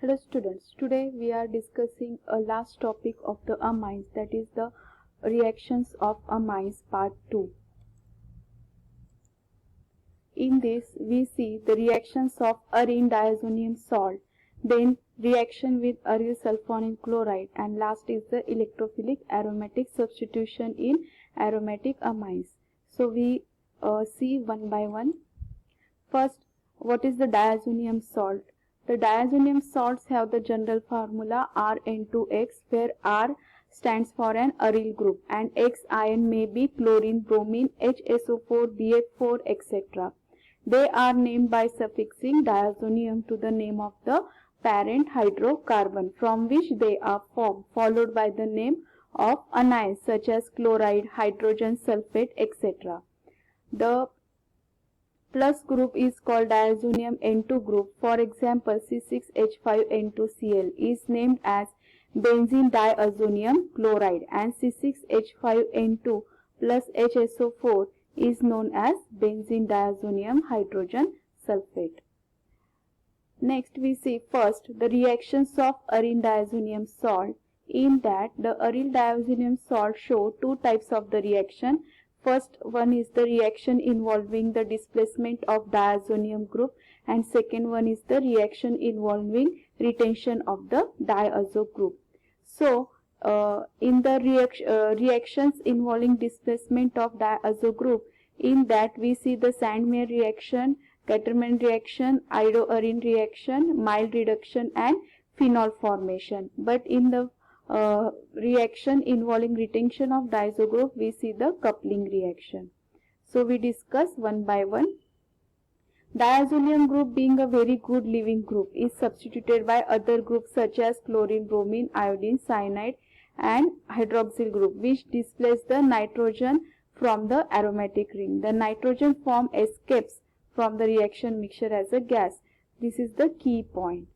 Hello students, today we are discussing a last topic of the amines, that is the reactions of amines part 2. In this we see the reactions of arene diazonium salt, then reaction with aryl sulfonyl chloride, and last is the electrophilic aromatic substitution in aromatic amines. So we see one by one. First, what is the diazonium salt? The diazonium salts have the general formula Rn2X, where R stands for an aryl group and X ion may be chlorine, bromine, HSO4, BF4, etc. They are named by suffixing diazonium to the name of the parent hydrocarbon from which they are formed, followed by the name of anions such as chloride, hydrogen sulfate, etc. The plus group is called diazonium N2 group. For example, C6H5N2Cl is named as benzene diazonium chloride and C6H5N2 plus HSO4 is known as benzene diazonium hydrogen sulfate. Next we see first the reactions of arene diazonium salt. In that the aryl diazonium salt show two types of the reaction. First one is the reaction involving the displacement of diazonium group and second one is the reaction involving retention of the diazo group. So in the reactions involving displacement of diazo group, in that we see the Sandmeyer reaction, Gattermann reaction, iodo-arene reaction, mild reduction and phenol formation. But in the reaction involving retention of diazo group, we see the coupling reaction. So we discuss one by one. Diazonium group, being a very good leaving group, is substituted by other groups such as chlorine, bromine, iodine, cyanide and hydroxyl group, which displace the nitrogen from the aromatic ring. The nitrogen form escapes from the reaction mixture as a gas. This is the key point.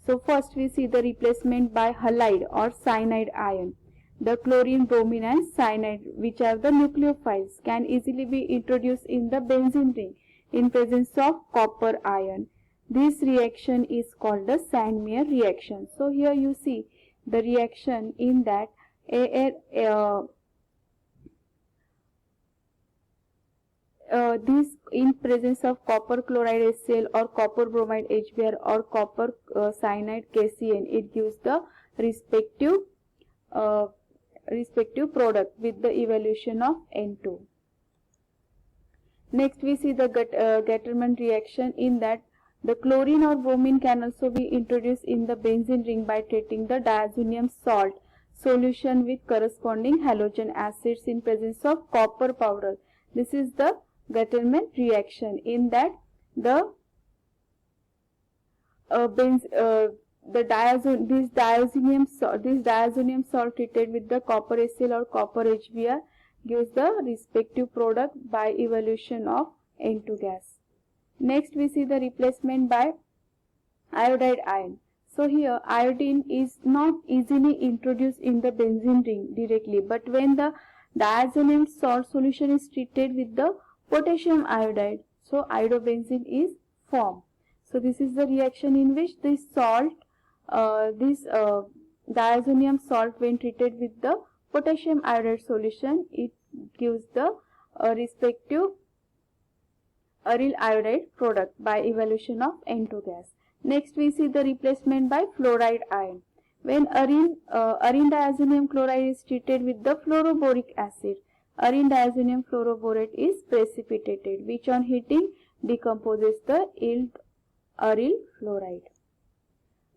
So first we see the replacement by halide or cyanide ion. The chlorine, bromine and cyanide, which are the nucleophiles, can easily be introduced in the benzene ring in presence of copper ion. This reaction is called the Sandmeyer reaction. So here you see the reaction in that this in presence of copper chloride HCl or copper bromide HBr or copper cyanide KCN, it gives the respective product with the evaluation of N2. Next we see the Gattermann reaction. In that the chlorine or bromine can also be introduced in the benzene ring by treating the diazonium salt solution with corresponding halogen acids in presence of copper powder. This is the Gattermann reaction. In that the diazonium salt treated with the copper HCl or copper HBr gives the respective product by evolution of N2 gas. Next we see the replacement by iodide ion. So here iodine is not easily introduced in the benzene ring directly, but when the diazonium salt solution is treated with the potassium iodide, so iodobenzene is formed. So this is the reaction in which this salt, diazonium salt, when treated with the potassium iodide solution, it gives the respective aryl iodide product by evaluation of N2 gas. Next we see the replacement by fluoride ion. When arene diazonium chloride is treated with the fluoroboric acid, arene diazonium fluoroborate is precipitated, which on heating decomposes the yield aryl fluoride.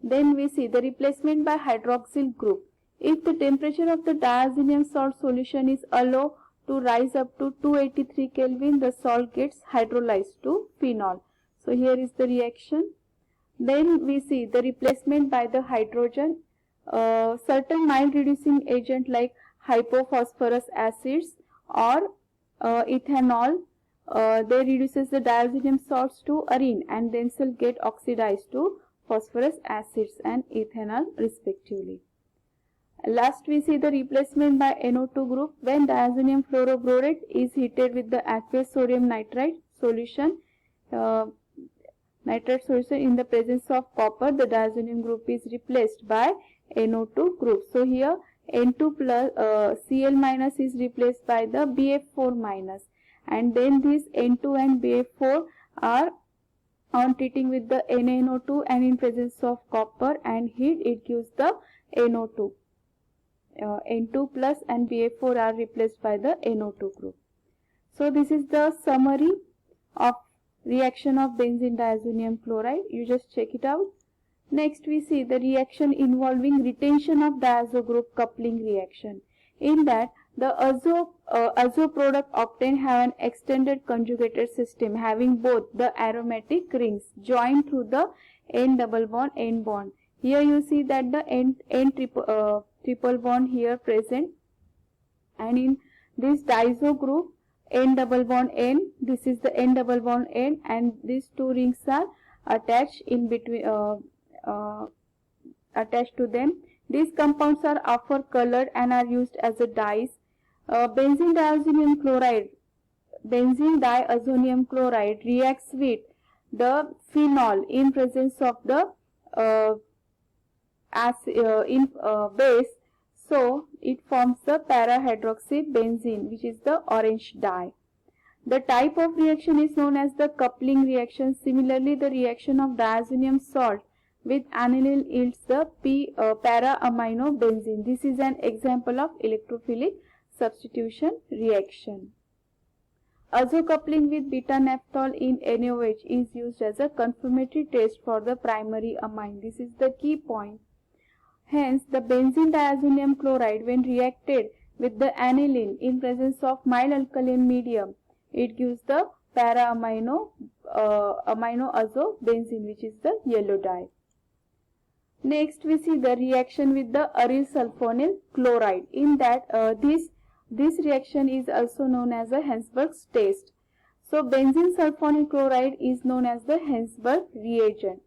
Then we see the replacement by hydroxyl group. If the temperature of the diazonium salt solution is allowed to rise up to 283 Kelvin, the salt gets hydrolyzed to phenol. So here is the reaction. Then we see the replacement by the hydrogen. Certain mild reducing agent like hypophosphorus acids or ethanol, they reduces the diazonium salts to arene and then shall get oxidized to phosphorus acids and ethanol respectively. Last we see the replacement by NO2 group. When diazonium fluoroborate is heated with the aqueous sodium nitrite solution, nitrate solution in the presence of copper, the diazonium group is replaced by NO2 group. So here N2 plus Cl minus is replaced by the BF4 minus, and then these N2 and BF4 are on treating with the NaNO2 and in presence of copper and heat it gives the NO2. N2 plus and BF4 are replaced by the NO2 group. So this is the summary of reaction of benzene diazonium chloride. You just check it out. Next we see the reaction involving retention of diazo group coupling reaction. In that the azo product obtained have an extended conjugated system having both the aromatic rings joined through the N double bond N bond. Here you see that the N triple bond here present, and in this diazo group N double bond N, this is the N double bond N, and these two rings are attached in between attached to them. These compounds are often colored and are used as a dyes. Benzene diazonium chloride reacts with the phenol in presence of the base, so it forms the para-hydroxy benzene, which is the orange dye. The type of reaction is known as the coupling reaction. Similarly, the reaction of diazonium salt with aniline yields the para-amino benzene. This is an example of electrophilic substitution reaction. Azo coupling with beta-naphthol in NaOH is used as a confirmatory test for the primary amine. This is the key point. Hence, the benzene diazonium chloride, when reacted with the aniline in presence of mild alkaline medium, it gives the para-amino azo benzene, which is the yellow dye. Next, we see the reaction with the aryl sulfonyl chloride. In that, this reaction is also known as the Hensberg's test. So, benzene sulfonyl chloride is known as the Hensberg reagent.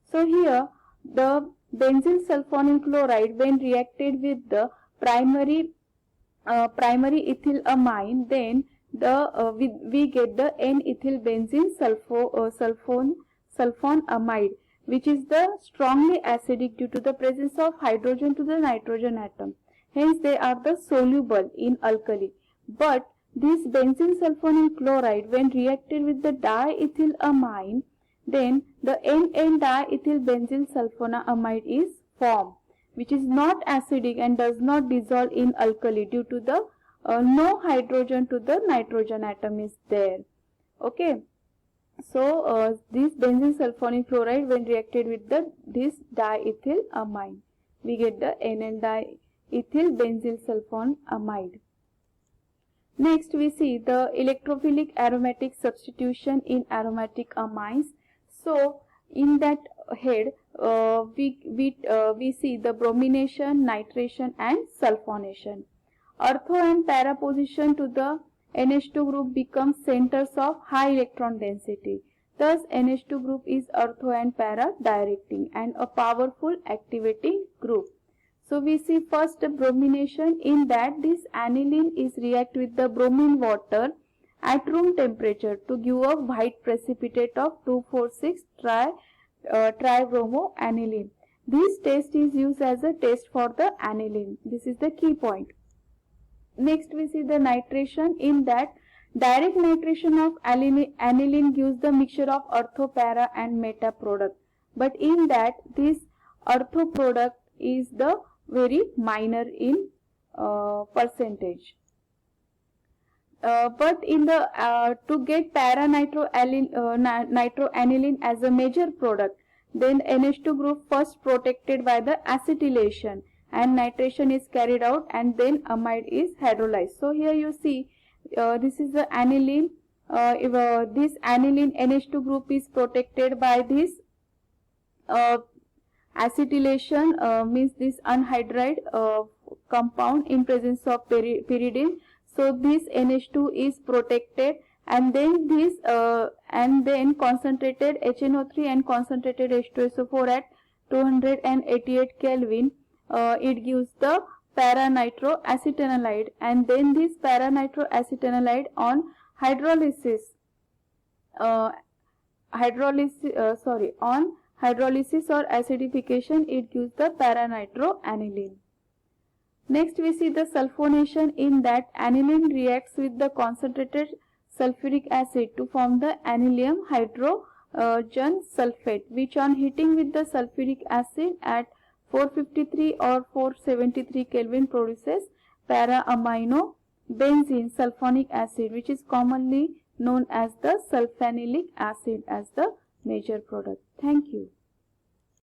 So, here the benzene sulfonyl chloride, when reacted with the primary ethylamine, then we get the N-ethyl benzene sulfonamide, which is the strongly acidic due to the presence of hydrogen to the nitrogen atom. Hence, they are the soluble in alkali. But this benzene sulfonyl chloride, when reacted with the diethylamine, then the N diethyl benzene sulfonamide is formed, which is not acidic and does not dissolve in alkali due to the no hydrogen to the nitrogen atom is there. Okay. So, this benzene sulfonyl chloride, when reacted with this diethylamine, we get the NN diethyl benzene sulfonamide. Next, we see the electrophilic aromatic substitution in aromatic amines. So, in that head, we see the bromination, nitration, and sulfonation. Ortho and para position to the NH2 group becomes centers of high electron density. Thus, NH2 group is ortho and para directing and a powerful activating group. So, we see first bromination. In that, this aniline is react with the bromine water at room temperature to give a white precipitate of 2,4,6 tribromoaniline. This test is used as a test for the aniline. This is the key point. Next, we see the nitration. In that, direct nitration of aniline gives the mixture of ortho, para and meta product. But in that, this ortho product is the very minor in percentage. But in the to get para nitroaniline as a major product, then NH2 group first protected by the acetylation and nitration is carried out, and then amide is hydrolyzed. So here you see this is the aniline. This aniline NH2 group is protected by this acetylation, means this anhydride compound in presence of pyridine. So this NH2 is protected, and then this concentrated HNO3 and concentrated H2SO4 at 288 Kelvin. It gives the para-nitroacetanilide, and then this para-nitroacetanilide on hydrolysis on hydrolysis or acidification, it gives the para-nitroaniline. Next we see the sulfonation, in that aniline reacts with the concentrated sulfuric acid to form the anilium hydrogen sulfate, which on heating with the sulfuric acid at 453 or 473 Kelvin produces para-amino benzene sulfonic acid, which is commonly known as the sulfanilic acid as the major product. Thank you.